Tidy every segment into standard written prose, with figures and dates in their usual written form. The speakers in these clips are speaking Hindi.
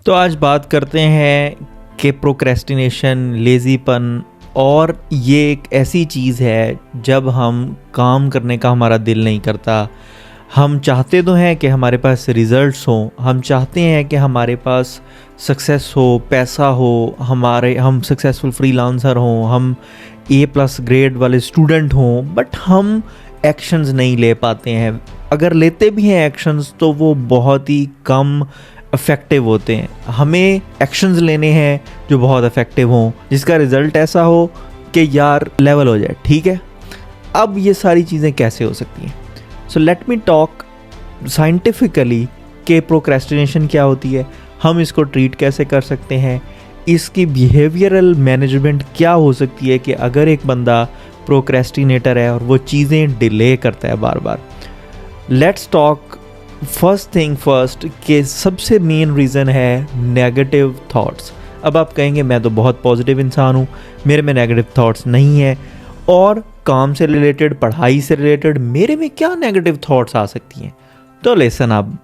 तो आज बात करते हैं कि प्रोक्रेस्टिनेशन, लेज़ीपन और ये एक ऐसी चीज़ है जब हम काम करने का हमारा दिल नहीं करता। हम चाहते तो हैं कि हमारे पास रिज़ल्ट्स हों, हम चाहते हैं कि हमारे पास सक्सेस हो, पैसा हो, हम सक्सेसफुल फ्रीलांसर हों, हम A+ ग्रेड वाले स्टूडेंट हों, बट हम एक्शंस नहीं ले पाते हैं। अगर लेते भी हैं एक्शंस तो वो बहुत ही कम इफ़ेक्टिव होते हैं। हमें एक्शंस लेने हैं जो बहुत इफ़ेक्टिव हों, जिसका रिज़ल्ट ऐसा हो कि यार लेवल हो जाए। ठीक है, अब ये सारी चीज़ें कैसे हो सकती हैं? So let me talk scientifically कि प्रोक्रेस्टिनेशन क्या होती है, हम इसको ट्रीट कैसे कर सकते हैं, इसकी बिहेवियरल मैनेजमेंट क्या हो सकती है कि अगर एक बंदा प्रोक्रेस्टिनेटर है और वो चीज़ें डिले करता है बार बार। Let's talk first thing first कि सबसे मेन रीज़न है नेगेटिव थॉट्स। अब आप कहेंगे मैं तो बहुत पॉजिटिव इंसान हूँ, मेरे में नेगेटिव थॉट्स नहीं है, और काम से रिलेटेड, पढ़ाई से रिलेटेड मेरे में क्या नेगेटिव थॉट्स आ सकती हैं? तो लेसन, आप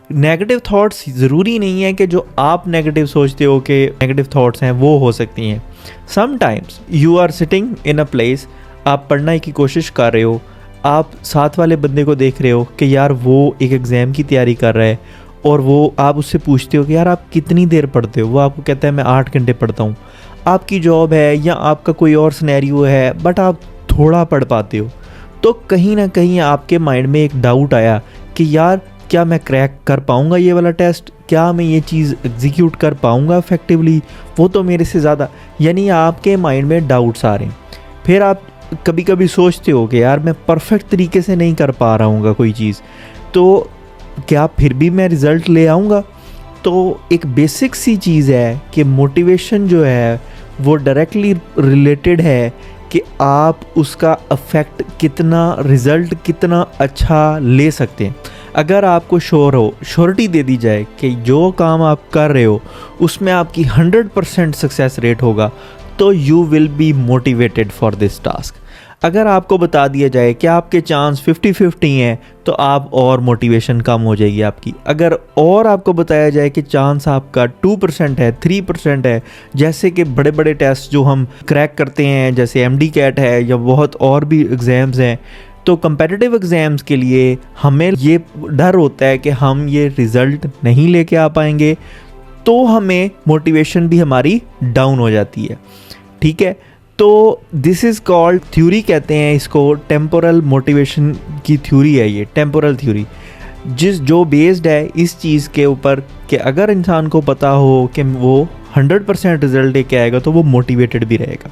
नेगेटिव थॉट्स ज़रूरी नहीं है कि जो आप नेगेटिव सोचते हो कि नेगेटिव थॉट्स हैं वो हो सकती हैं। Sometimes you are sitting in a place, आप पढ़ने की कोशिश कर रहे हो, आप साथ वाले बंदे को देख रहे हो कि यार वो एक एग्ज़ाम की तैयारी कर रहा है, और वो आप उससे पूछते हो कि यार आप कितनी देर पढ़ते हो? वो आपको कहता है मैं 8 घंटे पढ़ता हूँ। आपकी जॉब है या आपका कोई और सिनेरियो है, बट आप थोड़ा पढ़ पाते हो। तो कहीं ना कहीं आपके माइंड में एक डाउट आया कि यार क्या मैं क्रैक कर पाऊँगा ये वाला टेस्ट? क्या मैं ये चीज़ एग्जीक्यूट कर पाऊँगा इफेक्टिवली? वो तो मेरे से ज़्यादा, यानी आपके माइंड में डाउट्स आ रहे हैं। फिर आप कभी कभी सोचते हो कि यार मैं परफेक्ट तरीके से नहीं कर पा रहा हूँ कोई चीज़, तो क्या फिर भी मैं रिज़ल्ट ले आऊँगा? तो एक बेसिक सी चीज़ है कि मोटिवेशन जो है वो डायरेक्टली रिलेटेड है कि आप उसका इफ़ेक्ट कितना, रिज़ल्ट कितना अच्छा ले सकते हैं। अगर आपको श्योरिटी दे दी जाए कि जो काम आप कर रहे हो उसमें आपकी 100% सक्सेस रेट होगा, तो you will be motivated for this task. अगर आपको बता दिया जाए कि आपके चांस 50-50 हैं, तो आप और मोटिवेशन कम हो जाएगी आपकी। अगर और आपको बताया जाए कि चांस आपका 2% है, 3% है, जैसे कि बड़े बड़े टेस्ट जो हम क्रैक करते हैं जैसे MD-CAT है या बहुत और भी एग्ज़ाम्स हैं, तो कंपेटिटिव एग्ज़ाम्स के लिए हमें ये डर होता है कि हम ये रिज़ल्ट नहीं लेके आ पाएंगे, तो हमें मोटिवेशन भी हमारी डाउन हो जाती है। ठीक है, तो दिस इज़ कॉल्ड थ्योरी, कहते हैं इसको, टेम्पोरल मोटिवेशन की थ्योरी है ये, टेम्पोरल थ्योरी, जो बेस्ड है इस चीज़ के ऊपर कि अगर इंसान को पता हो कि वो 100% रिजल्ट लेके आएगा तो वो मोटिवेटेड भी रहेगा।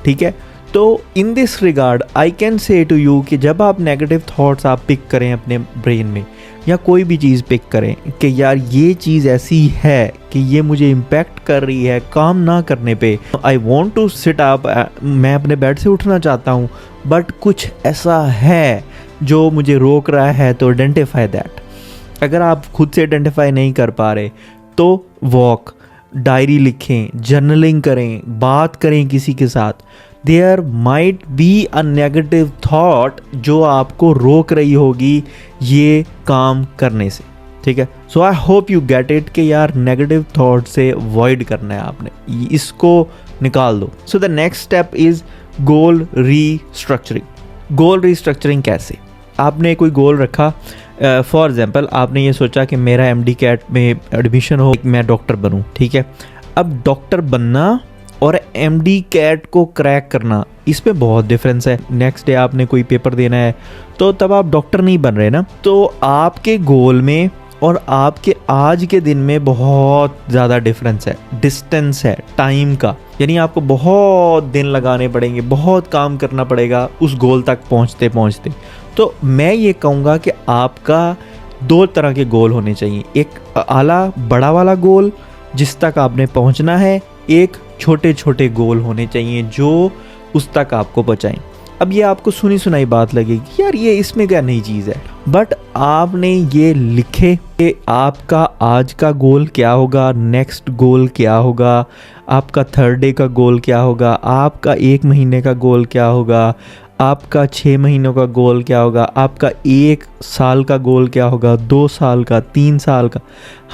ठीक है, तो in this regard I can say to you कि जब आप नेगेटिव थॉट्स आप पिक करें अपने ब्रेन में, या कोई भी चीज़ पिक करें कि यार ये चीज़ ऐसी है कि ये मुझे इम्पैक्ट कर रही है काम ना करने पे, I want to sit up, मैं अपने बेड से उठना चाहता हूँ, बट कुछ ऐसा है जो मुझे रोक रहा है, तो आइडेंटिफाई दैट। अगर आप खुद से आइडेंटिफाई नहीं कर पा रहे तो वॉक, डायरी लिखें, जर्नलिंग करें, बात करें किसी के साथ। There might be a negative thought जो आपको रोक रही होगी ये काम करने से। ठीक है, so I hope you get it कि यार नेगेटिव थॉट से अवॉइड करना है आपने, इसको निकाल दो। So the next step is goal restructuring. Goal restructuring कैसे? आपने कोई गोल रखा, फॉर एग्जांपल आपने ये सोचा कि मेरा MD-CAT में एडमिशन हो, मैं डॉक्टर बनूं। ठीक है, अब डॉक्टर बनना और MD-CAT को क्रैक करना, इसमें बहुत डिफरेंस है। नेक्स्ट डे आपने कोई पेपर देना है तो तब आप डॉक्टर नहीं बन रहे ना, तो आपके गोल में और आपके आज के दिन में बहुत ज़्यादा डिफरेंस है, डिस्टेंस है टाइम का, यानी आपको बहुत दिन लगाने पड़ेंगे, बहुत काम करना पड़ेगा उस गोल तक पहुँचते पहुँचते। तो मैं ये कहूँगा कि आपका 2 तरह के गोल होने चाहिए, एक आला बड़ा वाला गोल जिस तक आपने पहुँचना है, एक छोटे छोटे गोल होने चाहिए जो उस तक आपको पहुँचाएं। अब ये आपको सुनी सुनाई बात लगेगी, यार ये इसमें क्या नई चीज़ है, बट आपने ये लिखे कि आपका आज का गोल क्या होगा, नेक्स्ट गोल क्या होगा, आपका 3rd डे का गोल क्या होगा, आपका 1 महीने का गोल क्या होगा, आपका 6 महीनों का गोल क्या होगा, आपका 1 साल का गोल क्या होगा, 2 साल का, 3 साल का।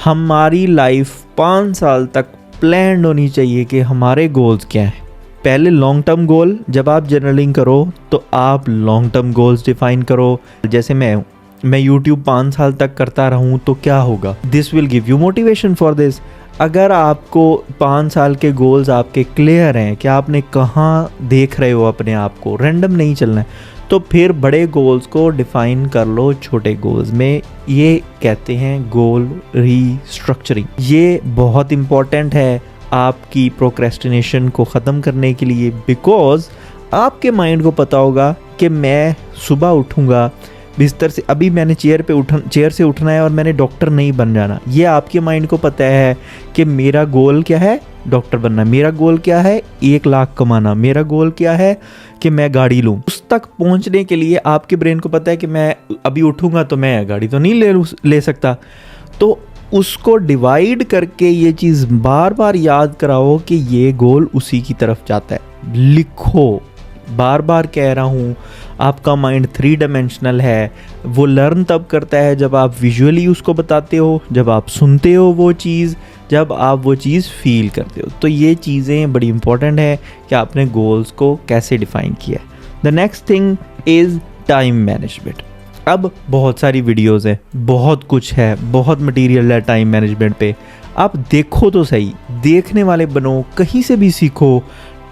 हमारी लाइफ 5 साल तक प्लान होनी चाहिए कि हमारे गोल्स क्या हैं। पहले लॉन्ग टर्म गोल, जब आप जर्नलिंग करो तो आप लॉन्ग टर्म गोल्स डिफाइन करो। जैसे मैं YouTube 5 साल तक करता रहूं तो क्या होगा, this will give you motivation for this. अगर आपको 5 साल के गोल्स आपके क्लियर हैं कि आपने कहाँ देख रहे हो अपने आप को, रैंडम नहीं चलना है, तो फिर बड़े गोल्स को डिफाइन कर लो छोटे गोल्स में। ये कहते हैं गोल रीस्ट्रक्चरिंग। ये बहुत इम्पॉर्टेंट है आपकी प्रोक्रेस्टिनेशन को ख़त्म करने के लिए, बिकॉज आपके माइंड को पता होगा कि मैं सुबह उठूँगा बिस्तर से, अभी मैंने चेयर से उठना है और मैंने डॉक्टर नहीं बन जाना। ये आपके माइंड को पता है कि मेरा गोल क्या है, डॉक्टर बनना। मेरा गोल क्या है, 1 लाख कमाना। मेरा गोल क्या है कि मैं गाड़ी लूँ। उस तक पहुँचने के लिए आपके ब्रेन को पता है कि मैं अभी उठूँगा तो मैं गाड़ी तो नहीं ले सकता। तो उसको डिवाइड करके ये चीज़ बार बार याद कराओ कि ये गोल उसी की तरफ जाता है। लिखो, बार बार कह रहा हूँ, आपका माइंड 3 डायमेंशनल है। वो लर्न तब करता है जब आप विजुअली उसको बताते हो, जब आप सुनते हो वो चीज़, जब आप वो चीज़ फील करते हो। तो ये चीज़ें बड़ी इंपॉर्टेंट है कि आपने गोल्स को कैसे डिफाइन किया है। The next thing is time management. अब बहुत सारी वीडियोज़ हैं, बहुत कुछ है, बहुत मटीरियल है टाइम मैनेजमेंट पे। आप देखो तो सही, देखने वाले बनो, कहीं से भी सीखो।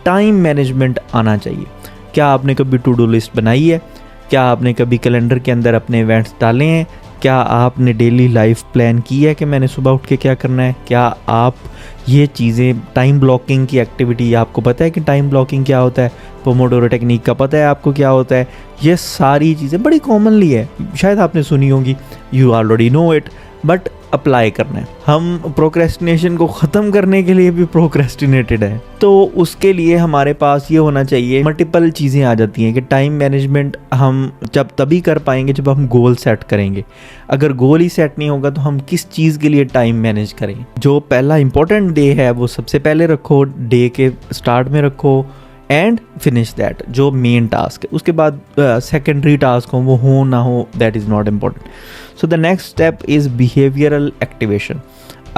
टाइम मैनेजमेंट आना चाहिए। क्या आपने कभी टू डू लिस्ट बनाई है? क्या आपने कभी कैलेंडर के अंदर अपने इवेंट्स डाले हैं? क्या आपने डेली लाइफ प्लान की है कि मैंने सुबह उठ के क्या करना है? क्या आप ये चीज़ें, टाइम ब्लॉकिंग की एक्टिविटी, आपको पता है कि टाइम ब्लॉकिंग क्या होता है? पोमोडोरो टेक्निक का पता है आपको क्या होता है? ये सारी चीज़ें बड़ी कॉमनली है, शायद आपने सुनी होंगी, you already know it, but apply करना है। हम प्रोक्रेस्टिनेशन को ख़त्म करने के लिए भी प्रोक्रेस्टिनेटेड है, तो उसके लिए हमारे पास ये होना चाहिए। मल्टीपल चीज़ें आ जाती हैं कि टाइम मैनेजमेंट हम जब तभी कर पाएंगे जब हम गोल सेट करेंगे। अगर गोल ही सेट नहीं होगा तो हम किस चीज़ के लिए टाइम मैनेज करें? जो पहला इंपॉर्टेंट डे है वो सबसे पहले रखो, डे के स्टार्ट में रखो, एंड फिनिश दैट, जो मेन टास्क है। उसके बाद सेकेंडरी टास्क हो ना हो, that is not important. So the next step is behavioural activation.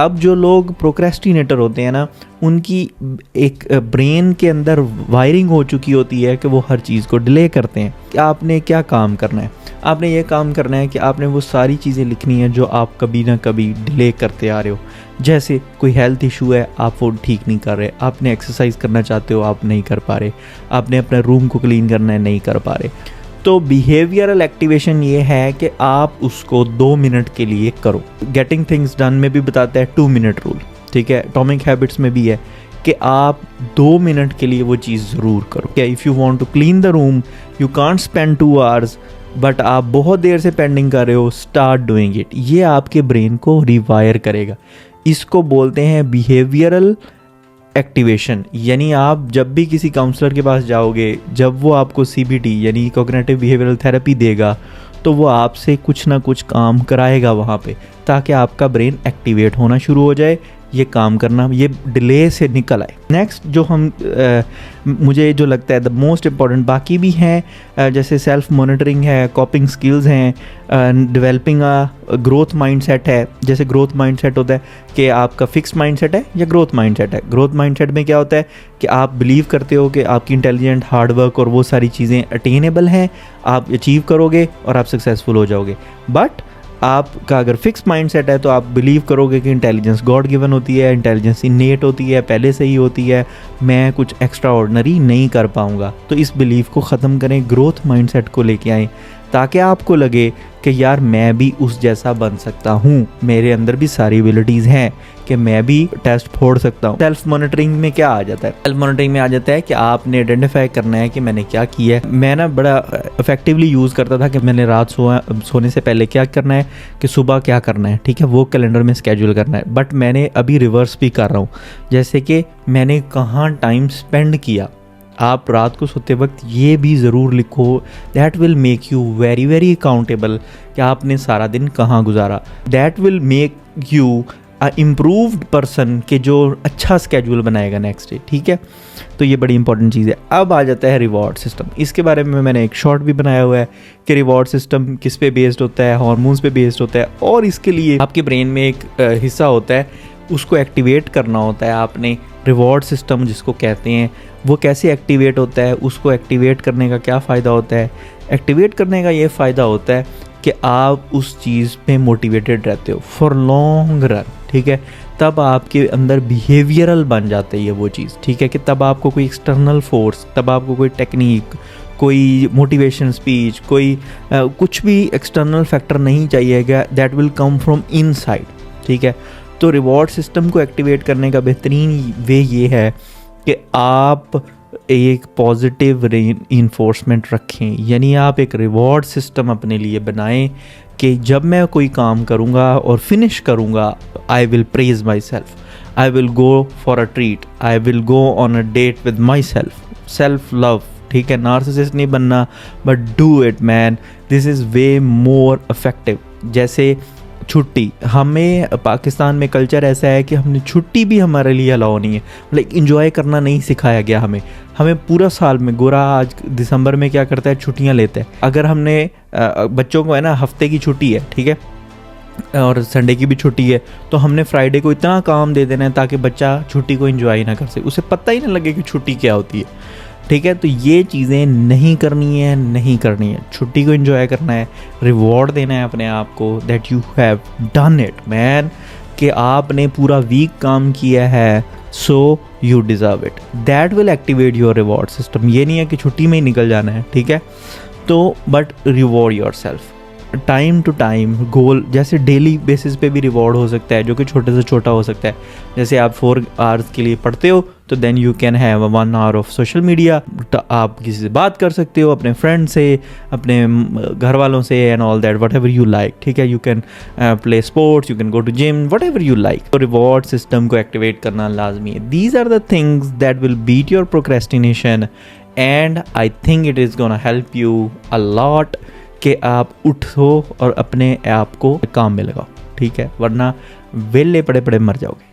अब जो लोग प्रोक्रेस्टिनेटर होते हैं ना, उनकी एक ब्रेन के अंदर वायरिंग हो चुकी होती है कि वो हर चीज़ को डिले करते हैं। कि आपने क्या काम करना है? आपने ये काम करना है कि आपने वो सारी चीज़ें लिखनी है जो आप कभी ना कभी डिले करते आ रहे हो। जैसे कोई हेल्थ इशू है, आप वो ठीक नहीं कर रहे। आपने एक्सरसाइज करना चाहते हो, आप नहीं कर पा रहे। आपने अपना रूम को क्लीन करना है, नहीं कर पा रहे। तो बिहेवियरल एक्टिवेशन ये है कि आप उसको 2 मिनट के लिए करो। गेटिंग थिंग्स डन में भी बताता है 2 मिनट रूल, ठीक है। एटॉमिक हैबिट्स में भी है कि आप 2 मिनट के लिए वो चीज़ ज़रूर करो। क्या if you want to clean the room, you can't spend 2 hours, but आप बहुत देर से पेंडिंग कर रहे हो, स्टार्ट डूइंग इट। ये आपके ब्रेन को रिवायर करेगा। इसको बोलते हैं बिहेवियरल एक्टिवेशन। यानी आप जब भी किसी काउंसलर के पास जाओगे, जब वो आपको CBT यानी कॉग्निटिव बिहेवियरल थेरेपी देगा, तो वो आपसे कुछ ना कुछ काम कराएगा वहाँ पे, ताकि आपका ब्रेन एक्टिवेट होना शुरू हो जाए, ये काम करना, ये डिले से निकल आए। नेक्स्ट जो मुझे जो लगता है द मोस्ट इम्पॉर्टेंट, बाकी भी हैं, जैसे सेल्फ मॉनिटरिंग है, कॉपिंग स्किल्स हैं, डेवलपिंग अ ग्रोथ माइंडसेट है। जैसे ग्रोथ माइंडसेट होता है कि आपका फिक्स्ड माइंडसेट है या ग्रोथ माइंडसेट है। ग्रोथ माइंडसेट में क्या होता है कि आप बिलीव करते हो कि आपकी इंटेलिजेंट, हार्डवर्क और वो सारी चीज़ें अटेनेबल हैं, आप अचीव करोगे और आप सक्सेसफुल हो जाओगे। बट आपका अगर फिक्स माइंडसेट है तो आप बिलीव करोगे कि इंटेलिजेंस गॉड गिवन होती है, इंटेलिजेंस इनेट होती है, पहले से ही होती है, मैं कुछ एक्स्ट्रा ऑर्डिनरी नहीं कर पाऊंगा। तो इस बिलीव को ख़त्म करें, ग्रोथ माइंडसेट को लेके आएँ, ताकि आपको लगे कि यार मैं भी उस जैसा बन सकता हूँ, मेरे अंदर भी सारी एबिलिटीज़ हैं कि मैं भी टेस्ट फोड़ सकता हूँ। सेल्फ मॉनिटरिंग में क्या आ जाता है? सेल्फ मॉनिटरिंग में आ जाता है कि आपने आइडेंटिफाई करना है कि मैंने क्या किया है। मैं ना बड़ा इफेक्टिवली यूज़ करता था कि मैंने रात सोने से पहले क्या करना है, कि सुबह क्या करना है, ठीक है, वो कैलेंडर में स्केड्यूल करना है। बट मैंने अभी रिवर्स भी कर रहा हूँ, जैसे कि मैंने कहाँ टाइम स्पेंड किया। आप रात को सोते वक्त ये भी ज़रूर लिखो, that will make you very accountable कि आपने सारा दिन कहाँ गुजारा। That will make you improved person के जो अच्छा स्केड्यूल बनाएगा नेक्स्ट डे, ठीक है। तो ये बड़ी इंपॉर्टेंट चीज़ है। अब आ जाता है रिवॉर्ड सिस्टम। इसके बारे में मैंने एक शॉर्ट भी बनाया हुआ है कि रिवॉर्ड सिस्टम किस पे बेस्ड होता है, हार्मोन्स पे बेस्ड होता है, और इसके लिए आपके ब्रेन में एक हिस्सा होता है, उसको एक्टिवेट करना होता है आपने। रिवॉर्ड सिस्टम जिसको कहते हैं, वो कैसे एक्टिवेट होता है, उसको एक्टिवेट करने का क्या फ़ायदा होता है। एक्टिवेट करने का ये फ़ायदा होता है कि आप उस चीज़ पे मोटिवेटेड रहते हो फॉर लॉन्ग रन, ठीक है। तब आपके अंदर बिहेवियरल बन जाते है वो चीज़, ठीक है, कि तब आपको कोई एक्सटर्नल फोर्स, तब आपको कोई टेक्निक, कोई मोटिवेशन स्पीच, कोई कुछ भी एक्सटर्नल फैक्टर नहीं चाहिएगा, that will come from inside, ठीक है। तो रिवॉर्ड सिस्टम को एक्टिवेट करने का बेहतरीन वे ये है कि आप एक पॉजिटिव इन्फोर्समेंट रखें, यानी आप एक रिवॉर्ड सिस्टम अपने लिए बनाएं कि जब मैं कोई काम करूंगा और फिनिश करूंगा, I will praise myself, I will go for a treat, I will go on a date with myself, self love, ठीक है। नार्सिसिस्ट नहीं बनना, but do it man, this is way more effective. जैसे छुट्टी, हमें पाकिस्तान में कल्चर ऐसा है कि हमने छुट्टी भी हमारे लिए अलाउ नहीं है, लाइक इंजॉय करना नहीं सिखाया गया हमें पूरा साल में। गोरा आज दिसंबर में क्या करता है, छुट्टियां लेता है। अगर हमने बच्चों को है ना हफ्ते की छुट्टी है, ठीक है, और संडे की भी छुट्टी है, तो हमने फ्राइडे को इतना काम दे देना है ताकि बच्चा छुट्टी को एंजॉय ना कर सके, उसे पता ही ना लगे कि छुट्टी क्या होती है, ठीक है। तो ये चीज़ें नहीं करनी है। छुट्टी को एंजॉय करना है, रिवॉर्ड देना है अपने आप को, that you have done it man, कि आपने पूरा वीक काम किया है, so you deserve it. That will activate your reward system. ये नहीं है कि छुट्टी में ही निकल जाना है, ठीक है। तो but reward your self time to time, goal जैसे डेली बेसिस पे भी रिवॉर्ड हो सकता है, जो कि छोटे से छोटा हो सकता है। जैसे आप 4 आवर्स के लिए पढ़ते हो, तो then you can have 1 hour of social media. आप किसी से बात कर सकते हो, अपने फ्रेंड से, अपने घर वालों से, and all that, whatever you like, ठीक है। You can play sports, you can go to gym, whatever you like. तो रिवॉर्ड सिस्टम को एक्टिवेट करना लाजमी है। These are the things that will beat your procrastination, and I think it is gonna help you a lot कि आप उठो और अपने आप को काम में लगाओ, ठीक है, वरना वेले पड़े पड़े मर जाओगे।